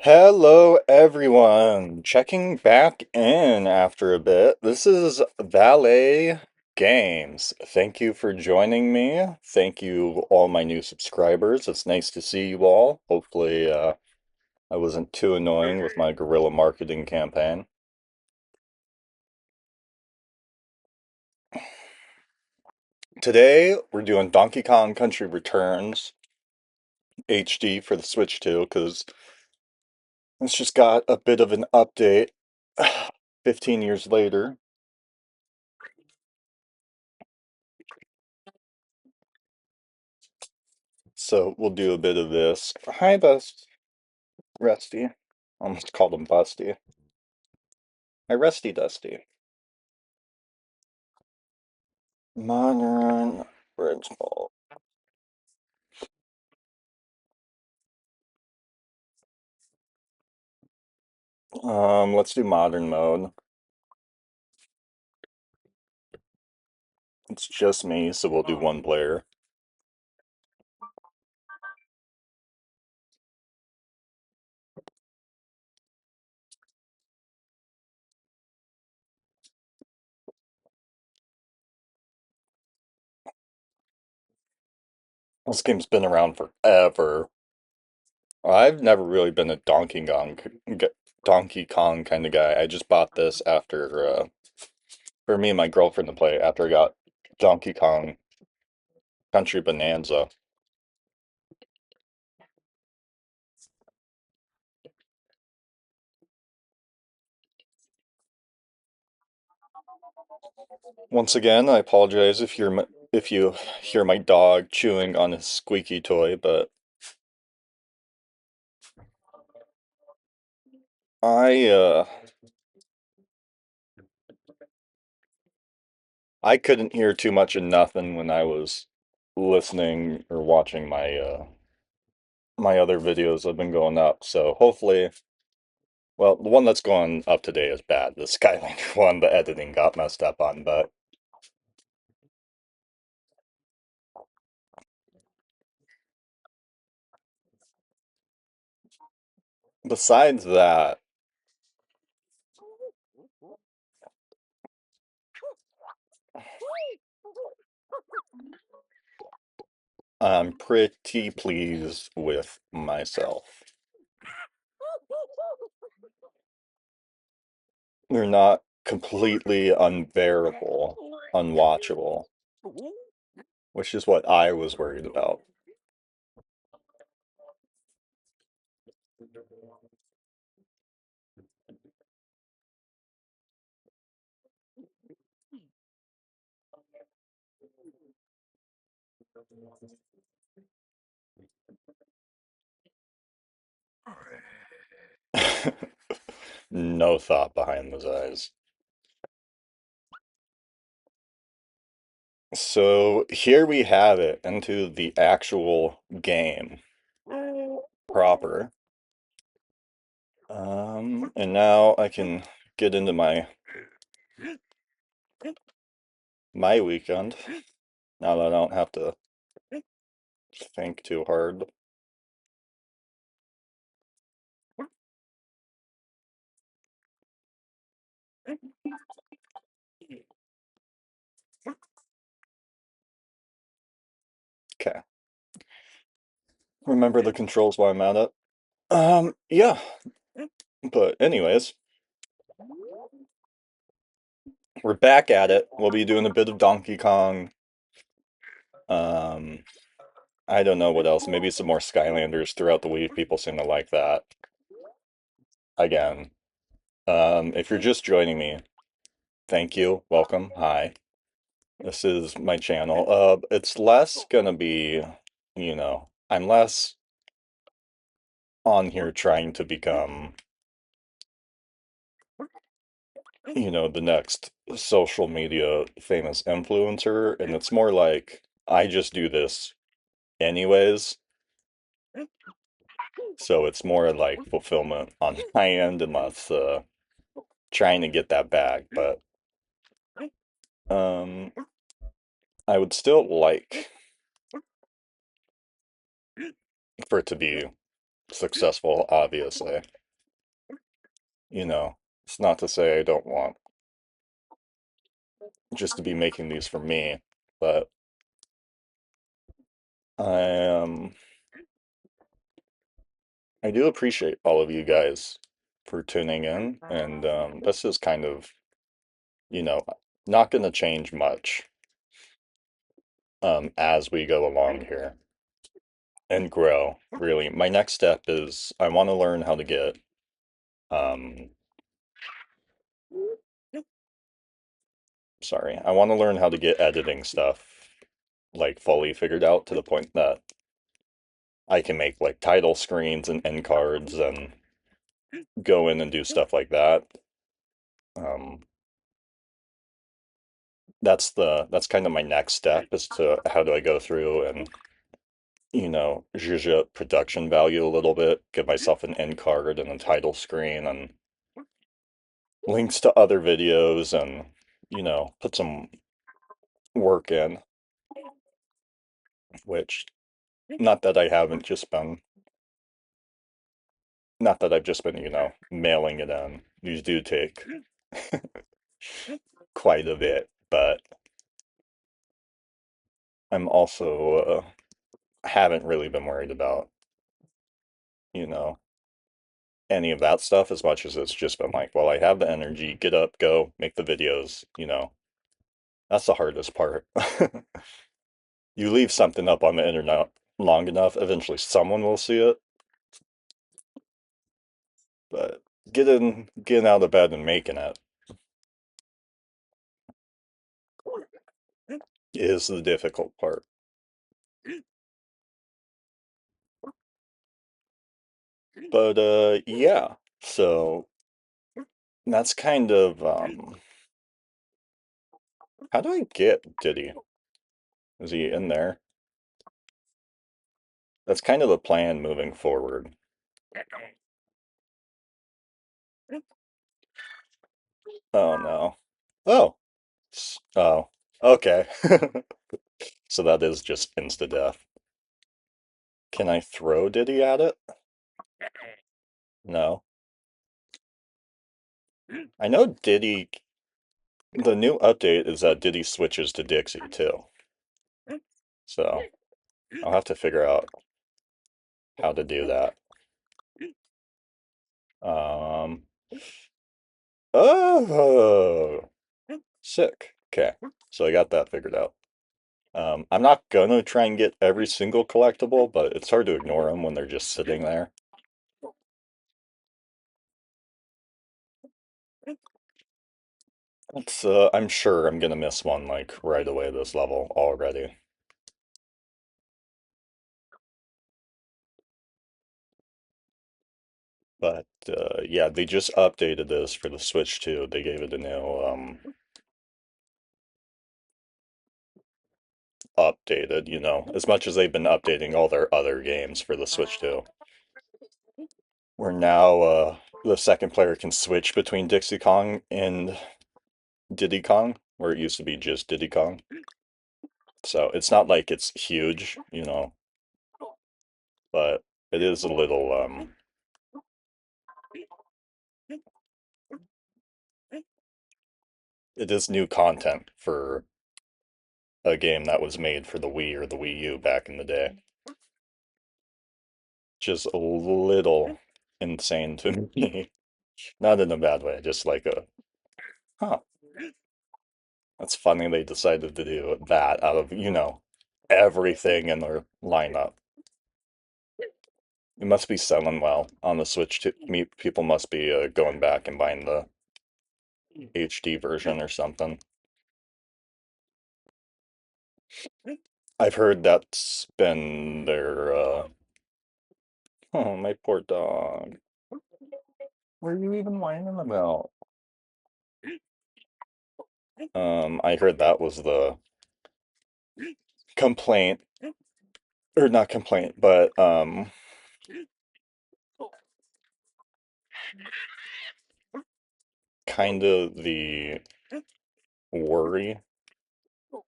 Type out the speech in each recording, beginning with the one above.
Hello, everyone. Checking back in after a bit. This is Valet Games. Thank you for joining me. Thank you, all my new subscribers. It's nice to see you all. Hopefully, I wasn't too annoying with my guerrilla marketing campaign. Today, we're doing Donkey Kong Country Returns HD for the Switch 2, because it's just got a bit of an update 15 years later. So we'll do a bit of this. Hi, Bust. Rusty. Almost called him Busty. Hi, Rusty Dusty. Modern Bridge Ball. Let's do modern mode. It's just me, so we'll do one player. This game's been around forever. I've never really been a Donkey Kong kind of guy. I just bought this after, for me and my girlfriend to play after I got Donkey Kong Country Bonanza. Once again, I apologize if you hear my dog chewing on his squeaky toy, but I uh I couldn't hear too much of nothing when I was listening or watching my other videos that have been going up. So hopefully, well, the one that's going up today is bad. The Skylander one, the editing got messed up on, but besides that, I'm pretty pleased with myself. They're not completely unbearable, unwatchable, which is what I was worried about. No thought behind those eyes. So here we have it into the actual game proper. And now I can get into my weekend. Now that I don't have to think too hard. Okay. Remember the controls while I'm at it. Yeah. But anyways, we're back at it. We'll be doing a bit of Donkey Kong. Um, I don't know what else. Maybe some more Skylanders throughout the week. People seem to like that. Again, if you're just joining me, thank you. Welcome. Hi. This is my channel. It's less gonna be, I'm less on here trying to become, the next social media famous influencer, and it's more like I just do this anyways. So it's more like fulfillment on my end and less trying to get that back. But um, I would still like for it to be successful, obviously. You know, it's not to say I don't want just to be making these for me, but I I do appreciate all of you guys for tuning in, and this is kind of, you know, not going to change much as we go along here and grow. Really, my next step is I want to learn how to get um sorry, I want to learn how to get editing stuff like fully figured out to the point that I can make like title screens and end cards and go in and do stuff like that. Um, that's kind of my next step is to how do I go through and zhuzh up production value a little bit, give myself an end card and a title screen and links to other videos and put some work in, which not that I haven't just been not that I've just been, mailing it in. These do take quite a bit, but I'm also haven't really been worried about, you know, any of that stuff as much as it's just been like, well, I have the energy, get up, go, make the videos. That's the hardest part. You leave something up on the internet long enough, eventually someone will see it, but getting out of bed and making it is the difficult part. But yeah. So that's kind of how do I get Diddy? Is he in there? That's kind of the plan moving forward. Oh no. Oh. Oh. Okay. So that is just insta-death. Can I throw Diddy at it? No. I know Diddy, the new update is that Diddy switches to Dixie too. So I'll have to figure out how to do that. Um, oh, sick. Okay. So I got that figured out. I'm not gonna try and get every single collectible, but it's hard to ignore them when they're just sitting there. I'm sure I'm gonna miss one like right away this level already. But yeah, they just updated this for the Switch too. They gave it a new updated, as much as they've been updating all their other games for the Switch too. Where now the second player can switch between Dixie Kong and Diddy Kong, where it used to be just Diddy Kong. So it's not like it's huge, but it is a little it is new content for a game that was made for the Wii or the Wii U back in the day. Just a little insane to me. Not in a bad way, just like huh, that's funny they decided to do that out of, everything in their lineup. It must be selling well on the Switch too. People must be going back and buying the HD version or something. I've heard that's been their oh, my poor dog. Were you even whining about? I heard that was the complaint, or not complaint, but kind of the worry,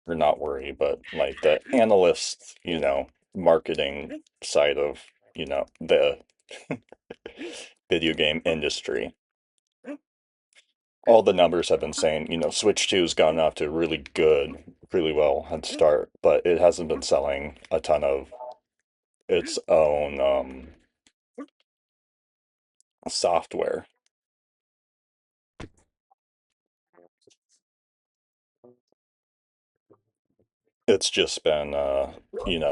or not worry, but like the analyst, marketing side of, the video game industry. All the numbers have been saying, Switch 2's gotten off to a really good, really well head start, but it hasn't been selling a ton of its own software. It's just been,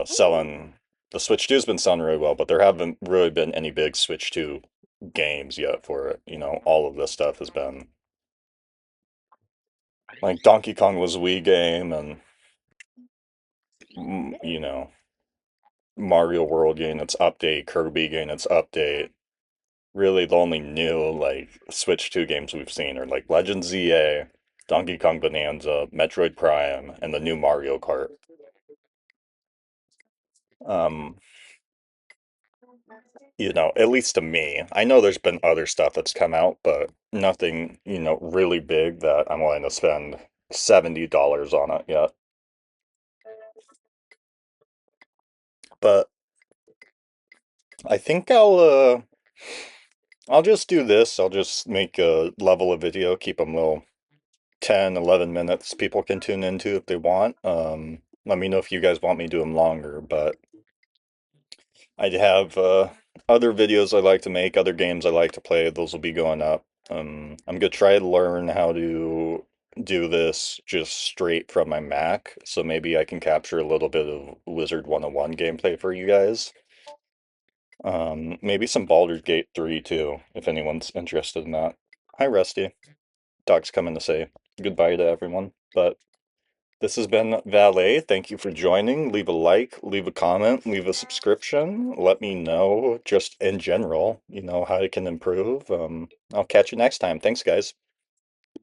selling. The Switch 2's been selling really well, but there haven't really been any big Switch 2 games yet for it. All of this stuff has been like Donkey Kong was a Wii game, and you know, Mario World getting its update, Kirby getting its update. Really, the only new like Switch 2 games we've seen are like Legend ZA, Donkey Kong Bonanza, Metroid Prime, and the new Mario Kart. Um, at least to me. I know there's been other stuff that's come out, but nothing, really big that I'm willing to spend $70 on it yet. But I think I'll just do this. I'll just make a level of video, keep them little 10, 11 minutes people can tune into if they want. Let me know if you guys want me to do them longer, but I'd have other videos I like to make, other games I like to play. Those will be going up. I'm gonna try to learn how to do this just straight from my Mac, so maybe I can capture a little bit of Wizard 101 gameplay for you guys. Maybe some Baldur's Gate 3 too, if anyone's interested in that. Hi, Rusty. Doc's coming to say goodbye to everyone, but this has been Valet. Thank you for joining. Leave a like, leave a comment, leave a subscription. Let me know, just in general, how it can improve. I'll catch you next time. Thanks, guys.